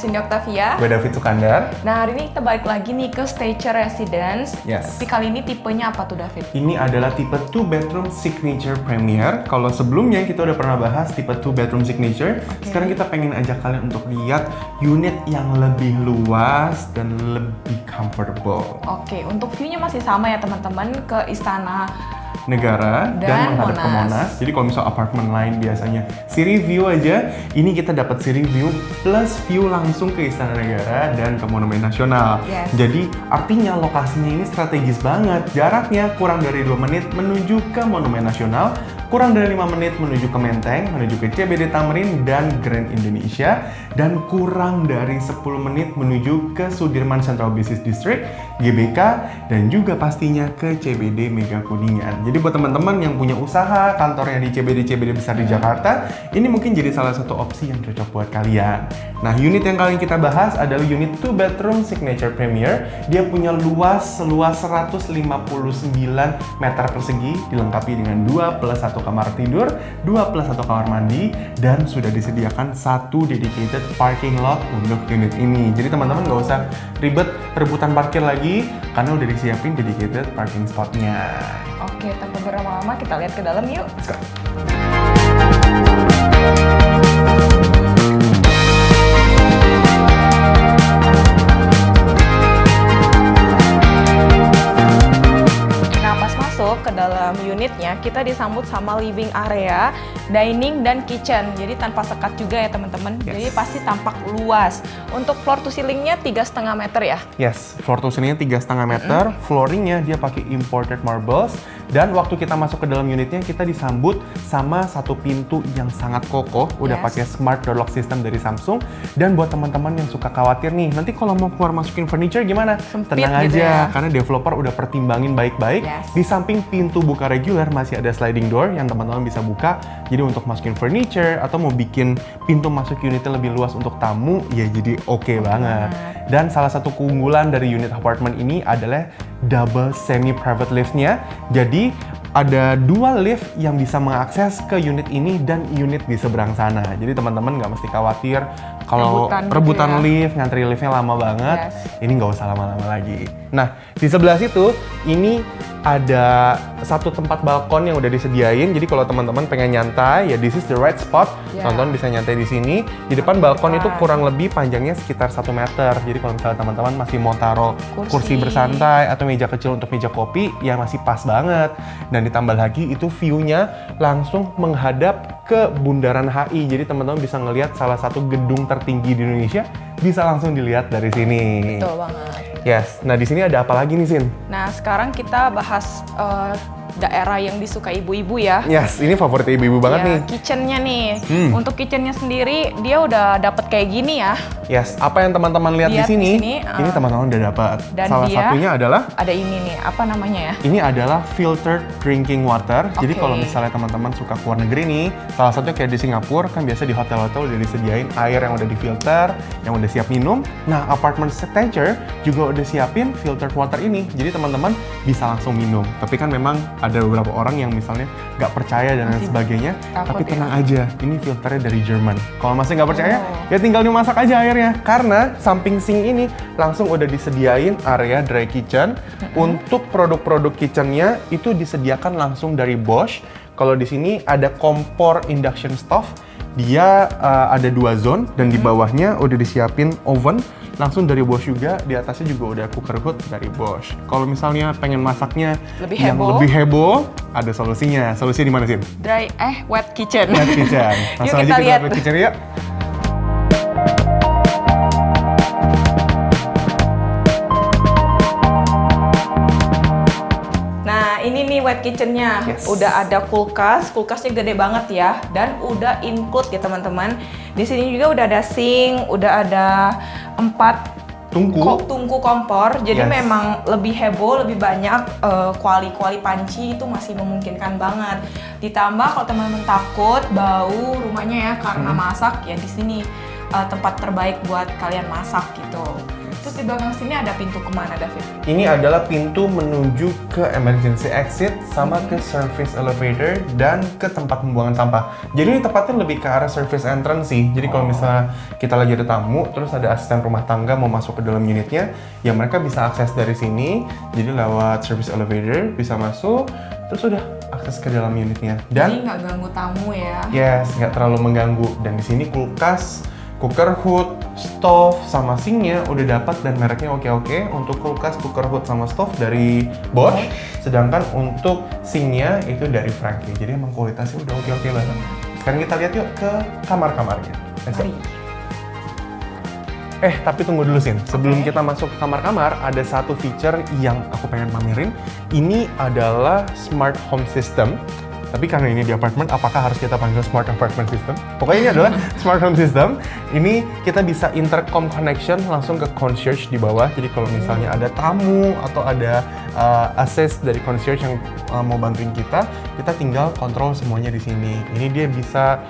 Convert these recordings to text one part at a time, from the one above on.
Cindy Octavia. Gue David Sukandar. Nah, hari ini kita balik lagi nih ke Stature Residence. Yes. Tapi kali ini tipenya apa tuh, David? Ini adalah tipe 2 bedroom signature premier. Kalau sebelumnya kita udah pernah bahas tipe 2 bedroom signature. Sekarang kita pengen ajak kalian untuk lihat unit yang lebih luas dan lebih comfortable. Oke, untuk view-nya masih sama ya teman-teman, ke Istana Negara dan menghadap ke Monas. Monas. Jadi kalau misal apartemen lain biasanya city view aja, ini kita dapat city view plus view langsung ke Istana Negara dan ke Monumen Nasional. Yes. Jadi artinya lokasinya ini strategis banget. Jaraknya kurang dari 2 menit menuju ke Monumen Nasional, kurang dari 5 menit menuju ke Menteng, menuju ke CBD Tamrin dan Grand Indonesia, dan kurang dari 10 menit menuju ke Sudirman Central Business District, GBK, dan juga pastinya ke CBD Mega Kuningan. Jadi buat teman-teman yang punya usaha, kantornya di CBD besar di Jakarta, ini mungkin jadi salah satu opsi yang cocok buat kalian. Nah, unit yang kali ini kita bahas adalah unit 2 bedroom signature premier. Dia punya seluas 159 meter persegi, dilengkapi dengan 2 plus 1 kamar tidur, 2 plus 1 kamar mandi, dan sudah disediakan 1 dedicated parking lot untuk unit ini. Jadi teman-teman nggak usah ribet rebutan parkir lagi, karena udah disiapin dedicated parking spotnya. Oke, tanpa berlama-lama kita lihat ke dalam yuk. Let's go. Ke dalam unitnya, kita disambut sama living area, dining, dan kitchen. Jadi tanpa sekat juga ya teman-teman. Yes. Jadi pasti tampak luas. Untuk floor to ceilingnya 3,5 meter ya? Yes, floor to ceilingnya 3,5 meter. Flooringnya dia pakai imported marbles. Dan waktu kita masuk ke dalam unitnya, kita disambut sama satu pintu yang sangat kokoh. Udah pakai smart door lock system dari Samsung. Dan buat teman-teman yang suka khawatir nih, nanti kalau mau keluar masukin furniture gimana? Sempit Tenang gitu aja, ya. karena developer udah pertimbangin baik-baik. Yes. Di samping pintu buka reguler masih ada sliding door yang teman-teman bisa buka. Jadi untuk masukin furniture atau mau bikin pintu masuk unitnya lebih luas untuk tamu, ya jadi oke banget. Dan salah satu keunggulan dari unit apartemen ini adalah double semi private lift-nya. Jadi ada 2 lift yang bisa mengakses ke unit ini dan unit di seberang sana. Jadi teman-teman nggak mesti khawatir kalau rebutan lift, ngantri liftnya lama banget. Yes. Ini nggak usah lama-lama lagi. Nah, di sebelah situ ini ada satu tempat balkon yang udah disediain. Jadi kalau teman-teman pengen nyantai, ya this is the right spot. Teman-teman bisa nyantai di sini. Di depan balkon itu kurang lebih panjangnya sekitar 1 meter. Jadi kalau misalnya teman-teman masih mau taruh kursi bersantai atau meja kecil untuk meja kopi, ya masih pas banget. Dan ditambah lagi itu view-nya langsung menghadap ke Bundaran HI. Jadi teman-teman bisa ngelihat salah satu gedung tertinggi di Indonesia, bisa langsung dilihat dari sini. Betul banget. Yes. Nah, di sini ada apa lagi nih, Sin? Nah, sekarang kita bahas daerah yang disukai ibu-ibu ya. Yes, ini favorit ibu-ibu banget nih. Kitchennya nih. Untuk kitchennya sendiri, dia udah dapet kayak gini ya. Yes, apa yang teman-teman lihat di sini, ini teman-teman udah dapat. Salah satunya adalah ada ini nih, apa namanya ya? Ini adalah filtered drinking water. Jadi kalau misalnya teman-teman suka keluar negeri nih, salah satunya kayak di Singapura, kan biasa di hotel-hotel udah disediain air yang udah difilter, yang udah siap minum. Nah, apartment Stature juga udah siapin filtered water ini. Jadi teman-teman bisa langsung minum. Tapi kan memang ada beberapa orang yang misalnya nggak percaya dan lain sebagainya. Tapi tenang aja, ini filternya dari Jerman. Kalau masih nggak percaya, ya tinggal dimasak aja airnya. Karena samping sink ini langsung udah disediain area dry kitchen. Untuk produk-produk kitchennya itu disediakan langsung dari Bosch. Kalau di sini ada kompor induction stove. Dia ada 2 zone dan di bawahnya udah disiapin oven langsung dari Bosch juga. Di atasnya juga udah cooker hood dari Bosch. Kalau misalnya pengen masaknya yang lebih heboh, ada solusinya. Solusinya di mana sih? Wet kitchen. Wet kitchen. Langsung Yuk aja kita lihat wet kitchen ya. Ini nih wet kitchennya. Udah ada kulkasnya gede banget ya, dan udah include ya teman-teman. Di sini juga udah ada sink, udah ada 4 tungku kompor. Jadi memang lebih heboh, lebih banyak kuali-kuali panci, itu masih memungkinkan banget. Ditambah kalau teman-teman takut bau rumahnya ya karena masak, ya di sini tempat terbaik buat kalian masak gitu. Terus di belakang sini ada pintu kemana, David? Ini adalah pintu menuju ke emergency exit sama ke service elevator dan ke tempat pembuangan sampah. Jadi ini tepatnya lebih ke arah service entrance sih. Jadi kalau misalnya kita lagi ada tamu, terus ada asisten rumah tangga mau masuk ke dalam unitnya, ya mereka bisa akses dari sini. Jadi lewat service elevator bisa masuk, terus udah akses ke dalam unitnya. Dan jadi nggak ganggu tamu ya? Yes, nggak terlalu mengganggu. Dan di sini kulkas, cooker hood, stove, sama sinknya udah dapat dan mereknya oke-oke. Untuk kulkas, cooker hood, sama stove dari Bosch. Sedangkan untuk sinknya itu dari Franke. Jadi emang kualitasnya udah oke-oke banget. Sekarang kita lihat yuk ke kamar-kamarnya. Mari. Tapi tunggu dulu Sin. Sebelum kita masuk ke kamar-kamar, ada satu feature yang aku pengen pamerin. Ini adalah smart home system. Tapi karena ini di apartemen, apakah harus kita panggil smart apartment system? Pokoknya ini adalah smart home system. Ini kita bisa intercom connection langsung ke concierge di bawah. Jadi kalau misalnya ada tamu atau ada assist dari concierge yang mau bantuin kita tinggal kontrol semuanya di sini. Ini dia bisa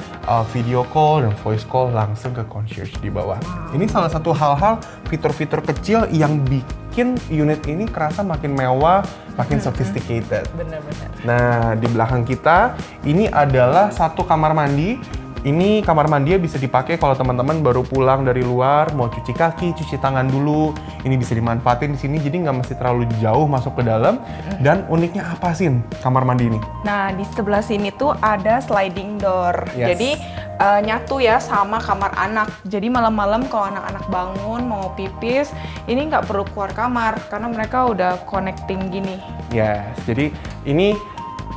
video call dan voice call langsung ke concierge di bawah. Ini salah satu hal-hal fitur-fitur kecil yang bikin unit ini kerasa makin mewah, makin sophisticated. Bener-bener. Nah, di belakang kita ini adalah satu kamar mandi. Ini kamar mandi bisa dipakai kalau teman-teman baru pulang dari luar, mau cuci kaki, cuci tangan dulu. Ini bisa dimanfaatin di sini, jadi nggak mesti terlalu jauh masuk ke dalam. Dan uniknya apa sih kamar mandi ini? Nah, di sebelah sini tuh ada sliding door. Yes. Jadi nyatu ya sama kamar anak. Jadi malam-malam kalau anak-anak bangun mau pipis, ini nggak perlu keluar kamar karena mereka udah connecting gini. Yes, jadi ini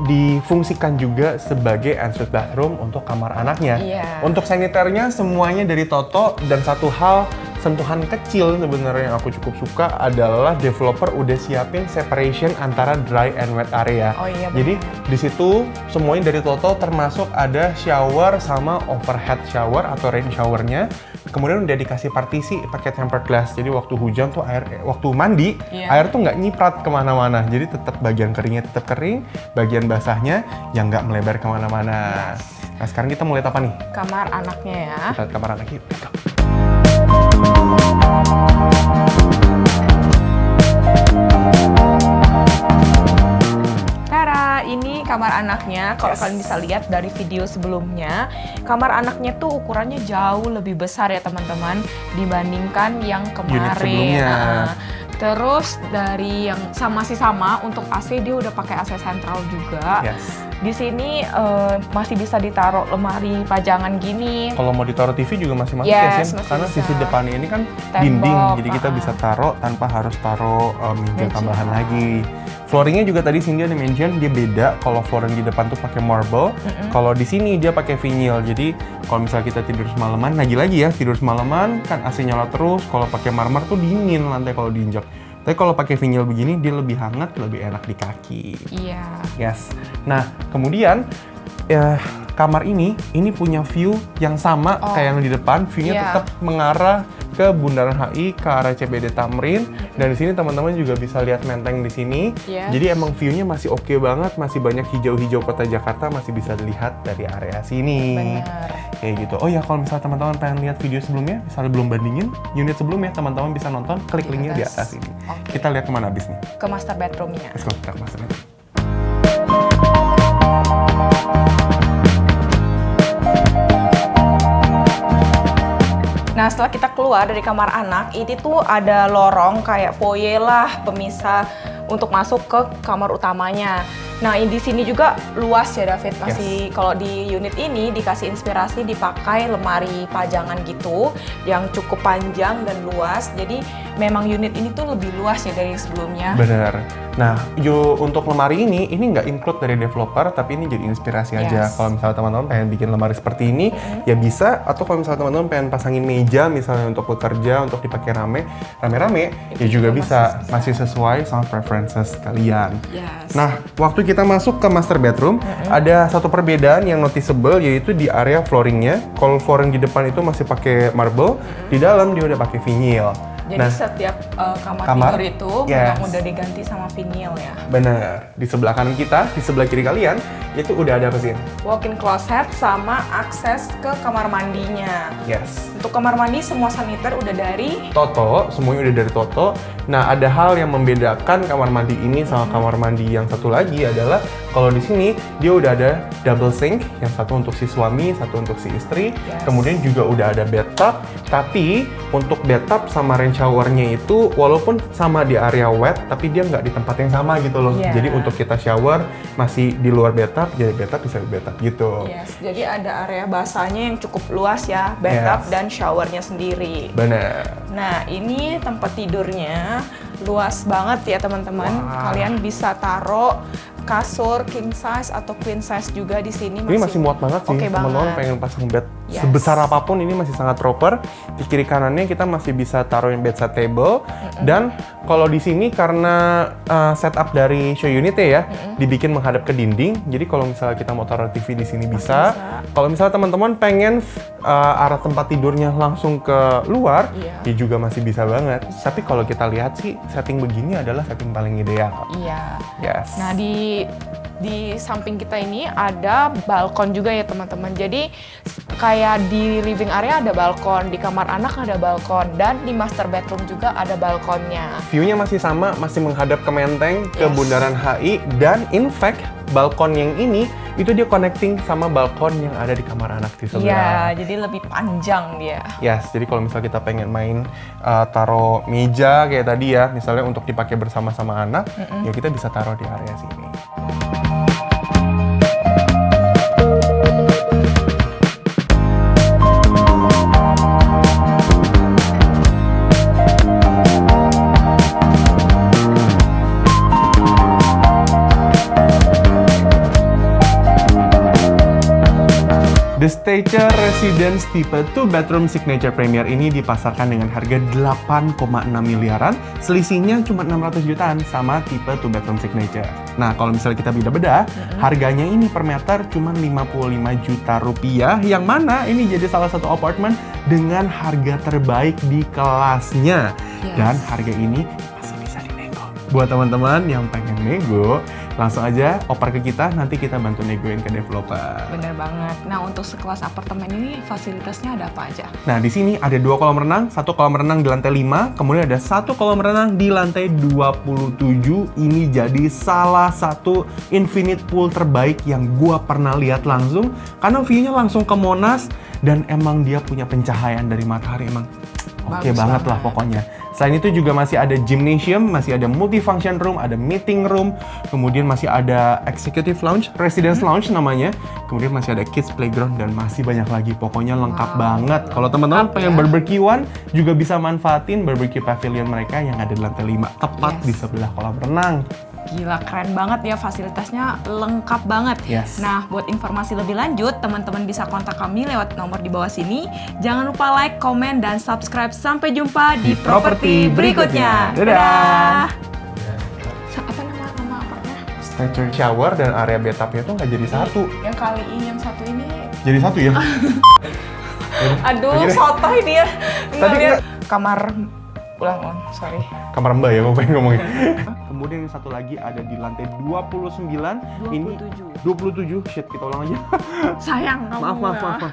difungsikan juga sebagai ensuite bathroom untuk kamar anaknya. Iya. Untuk saniternya semuanya dari Toto, dan satu hal sentuhan kecil sebenarnya yang aku cukup suka adalah developer udah siapin separation antara dry and wet area. Oh iya, Jadi di situ semuanya dari Toto, termasuk ada shower sama overhead shower atau rain showernya. Kemudian udah dikasih partisi pakai tempered glass. Jadi waktu hujan tuh waktu mandi, air tuh nggak nyiprat kemana-mana. Jadi tetap bagian keringnya tetap kering, bagian basahnya yang nggak melebar kemana-mana. Nah sekarang kita mau lihat apa nih? Kamar anaknya ya. Kita lihat kamar anaknya. Let's go. Tara, ini kamar anaknya. Kalau kalian bisa lihat dari video sebelumnya, kamar anaknya tuh ukurannya jauh lebih besar ya teman-teman dibandingkan yang kemarin. Unit sebelumnya. Terus dari yang masih sama untuk AC dia udah pakai AC sentral juga. Yes. Di sini masih bisa ditaruh lemari pajangan gini. Kalau mau ditaruh TV juga masih masuk Yes, ya, Sin? masih Karena bisa. sisi depannya ini kan Tembok, dinding, jadi kita bisa taruh tanpa harus taruh meja Meja. tambahan lagi. Flooringnya juga tadi Cindy ada mention dia beda. Kalau flooring di depan tuh pakai marble, kalau di sini dia pakai vinyl. Jadi kalau misalnya kita tidur semalaman, lagi-lagi ya tidur semalaman kan AC nyala terus. Kalau pakai marmer tuh dingin lantai kalau diinjak. Tapi kalau pakai vinyl begini dia lebih hangat, lebih enak di kaki. Iya. Yes. Nah, kemudian kamar ini punya view yang sama kayak yang di depan. View-nya Iya. tetap mengarah ke Bundaran HI, ke arah CBD Tamrin. Dan di sini teman-teman juga bisa lihat Menteng di sini. Yes. Jadi emang view-nya masih oke banget, masih banyak hijau-hijau kota Jakarta, masih bisa dilihat dari area sini. Bener. Kayak gitu. Oh ya, kalau misalnya teman-teman pengen lihat video sebelumnya, misalnya belum bandingin unit sebelumnya, teman-teman bisa nonton, klik Di linknya di atas. atas ini. Oke. Kita lihat kemana abis nih. Ke master bedroom-nya. Let's go, kita ke master bedroom. Nah, setelah kita keluar dari kamar anak, ini tuh ada lorong kayak foyer lah, pemisah untuk masuk ke kamar utamanya. Nah, di sini juga luas ya David, masih kalau di unit ini dikasih inspirasi dipakai lemari pajangan gitu yang cukup panjang dan luas. Jadi memang unit ini tuh lebih luas ya dari sebelumnya. Bener. Nah, untuk lemari ini nggak include dari developer, tapi ini jadi inspirasi aja. Yes. Kalau misalnya teman-teman pengen bikin lemari seperti ini, ya bisa. Atau kalau misalnya teman-teman pengen pasangin meja, misalnya untuk bekerja, untuk dipakai rame-rame, ya Itu juga juga bisa. masih Masih sesuai sama preferences kalian. Yes. Nah, waktu kita masuk ke master bedroom, ada satu perbedaan yang noticeable, yaitu di area flooringnya. Kalau flooring di depan itu masih pakai marble, di dalam dia udah pakai vinyl. Jadi Nah, setiap kamar kamar, tidur itu yes, memang udah diganti sama vinyl ya. bener. Di sebelah kanan kita, di sebelah kiri kalian, itu udah ada apa sih? Walk-in closet sama akses ke kamar mandinya. Yes. Untuk kamar mandi semua saniter udah dari Toto, semuanya udah dari Toto. Nah, ada hal yang membedakan kamar mandi ini sama kamar mandi yang satu lagi adalah kalau di sini dia udah ada double sink, yang satu untuk si suami, satu untuk si istri. Yes. Kemudian juga udah ada bathtub, tapi untuk bathtub sama rain showernya itu walaupun sama di area wet, tapi dia nggak di tempat yang sama gitu loh. Yeah. Jadi untuk kita shower masih di luar bathtub, jadi bathtub bisa di bathtub gitu. Yes, jadi ada area basahnya yang cukup luas ya, bathtub Yes, dan showernya sendiri. bener. Nah, ini tempat tidurnya luas banget ya teman-teman. Wah. Kalian bisa taruh kasur king size atau queen size juga di sini. Ini masih muat banget sih, oke teman-teman banget. pengen pasang bed Yes. sebesar apapun ini masih sangat proper. Di kiri kanannya kita masih bisa taruhin bedside table. Dan kalau di sini karena setup dari show unitnya ya, dibikin menghadap ke dinding. Jadi kalau misalnya kita mau taruh TV di sini bisa. Kalau misalnya teman-teman pengen arah tempat tidurnya langsung ke luar, Iya. ya juga masih bisa banget. Tapi kalau kita lihat sih setting begini adalah setting paling ideal. Iya. Yes. Nah, di samping kita ini ada balkon juga ya teman-teman. Jadi kayak di living area ada balkon, di kamar anak ada balkon, dan di master bedroom juga ada balkonnya. View-nya masih sama, masih menghadap ke Menteng, ke Yes. Bundaran HI, dan in fact, balkon yang ini, itu dia connecting sama balkon yang ada di kamar anak di sebelah. Iya, jadi lebih panjang dia. Yes, jadi kalau misalnya kita pengen main taruh meja kayak tadi ya, misalnya untuk dipakai bersama-sama anak, ya kita bisa taruh di area sini. The Stater Residence tipe 2 bedroom signature premier ini dipasarkan dengan harga 8,6 miliaran, selisihnya cuma 600 jutaan sama tipe 2 bedroom signature. Nah, kalau misalnya kita beda-beda, harganya ini per meter cuma 55 juta rupiah, yang mana ini jadi salah satu apartemen dengan harga terbaik di kelasnya. Yes. Dan harga ini masih bisa dinego. Buat teman-teman yang pengen nego, langsung aja oper ke kita, nanti kita bantu negoin ke developer. Bener banget. Nah, untuk sekelas apartemen ini fasilitasnya ada apa aja? Nah, di sini ada 2 kolam renang, 1 kolam renang di lantai 5, kemudian ada 1 kolam renang di lantai 27. Ini jadi salah satu infinite pool terbaik yang gua pernah lihat langsung, karena view-nya langsung ke Monas, dan emang dia punya pencahayaan dari matahari, emang oke Bagus banget lah banget. pokoknya. Selain itu juga masih ada gymnasium, masih ada multifunction room, ada meeting room, kemudian masih ada executive lounge, residence lounge namanya, kemudian masih ada kids playground, dan masih banyak lagi. Pokoknya lengkap Wow, banget. Kalau teman-teman lengkap pengen ya. barbekyuan, juga bisa manfaatin barbecue pavilion mereka yang ada di lantai 5, tepat Yes. di sebelah kolam renang. Gila, keren banget ya, fasilitasnya lengkap banget. Yes. Nah, buat informasi lebih lanjut, teman-teman bisa kontak kami lewat nomor di bawah sini. Jangan lupa like, komen, dan subscribe. Sampai jumpa di properti berikutnya. Dadah. Apa nama apartnya? Stature shower dan area bathtubnya tuh nggak jadi satu. Yang kali ini, yang satu ini. Jadi satu ya? Aduh, Akhirnya- sotoy dia. Tadi Ngeliat kamar ulang, sorry. Kamar Mbak ya, mau pengen ngomongin. Kemudian yang satu lagi ada di lantai 29. Ini 27. Shit, kita ulang aja. Sayang kamu Maaf. ya.